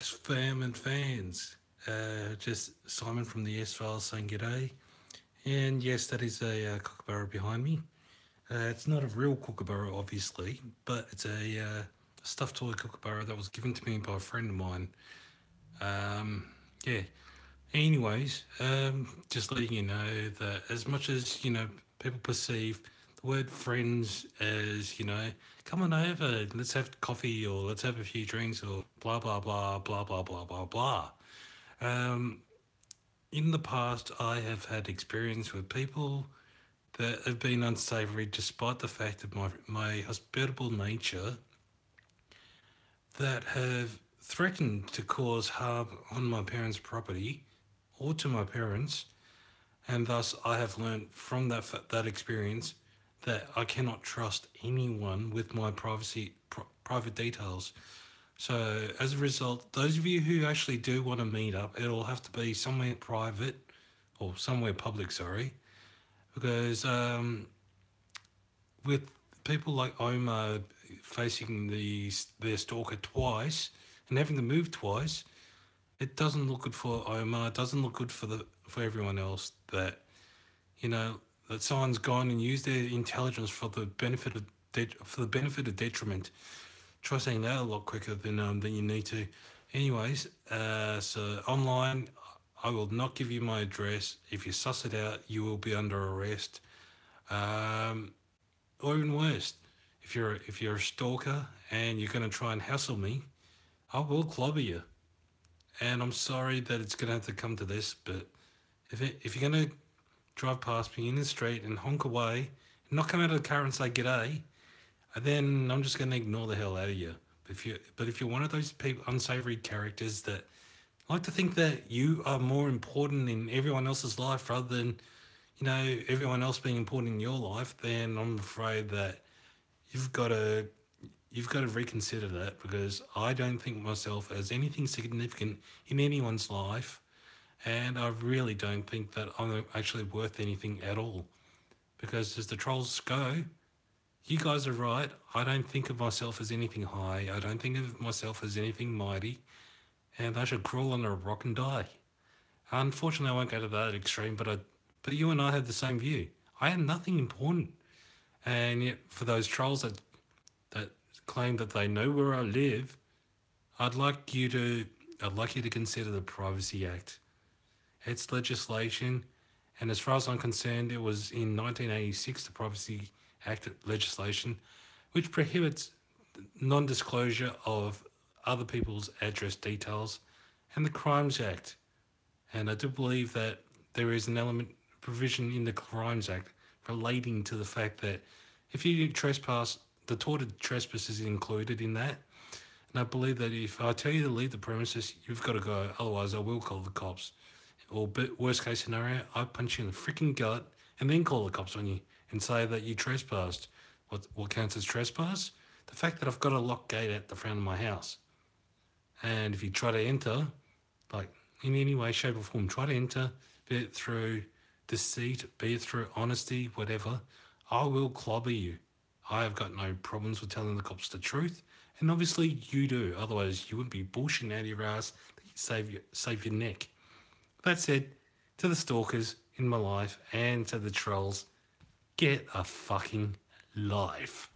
Fam and fans. Just Simon from the S Files saying g'day. And yes, that is a kookaburra behind me. It's not a real kookaburra, obviously, but it's a stuffed toy kookaburra that was given to me by a friend of mine. Um, yeah. Anyways, just letting you know that as much as, people perceive the word friends as, come on over, let's have coffee or let's have a few drinks or blah, blah, blah, blah, blah, blah, blah, blah. Um, in the past, I have had experience with people that have been unsavory despite the fact of my hospitable nature that have threatened to cause harm on my parents' property or to my parents, and thus I have learned from that experience that I cannot trust anyone with my private details. So as a result, those of you who actually do want to meet up, it'll have to be somewhere private or somewhere public, sorry, because with people like Omar facing their stalker twice and having to move twice, it doesn't look good for Omar. It doesn't look good for everyone else. You know that someone's gone and used their intelligence for the benefit of detriment. Try saying that a lot quicker than you need to. Anyways, so online, I will not give you my address. If you suss it out, you will be under arrest. Um, or even worse, if you're a stalker and you're going to try and hassle me, I will clobber you. And I'm sorry that it's going to have to come to this, but if you're going to drive past me in the street and honk away and not come out of the car and say g'day, then I'm just going to ignore the hell out of you. But if you're one of those people, unsavory characters that like to think that you are more important in everyone else's life rather than everyone else being important in your life, then I'm afraid that you've got to you've got to reconsider that because I don't think myself as anything significant in anyone's life, and I really don't think that I'm actually worth anything at all. Because as the trolls go, you guys are right. I don't think of myself as anything high. I don't think of myself as anything mighty, and I should crawl under a rock and die. Unfortunately, I won't go to that extreme, but you and I have the same view. I am nothing important, and yet for those trolls that claim that they know where I live, I'd like you to I'd like you to consider the Privacy Act. It's legislation, and as far as I'm concerned, it was in 1986 the Privacy Act legislation, which prohibits non-disclosure of other people's address details, and the Crimes Act. And I do believe that there is an element provision in the Crimes Act relating to the fact that if you trespass, the tort of trespass is included in that. And I believe that if I tell you to leave the premises, you've got to go. Otherwise, I will call the cops. Or worst case scenario, I punch you in the freaking gut and then call the cops on you and say that you trespassed. What counts as trespass? The fact that I've got a locked gate at the front of my house. And if you try to enter, like in any way, shape, or form, try to enter, be it through deceit, be it through honesty, whatever, I will clobber you. I have got no problems with telling the cops the truth, and obviously you do. Otherwise, you wouldn't be bullshitting out of your ass that you save your neck. That said, to the stalkers in my life and to the trolls, get a fucking life.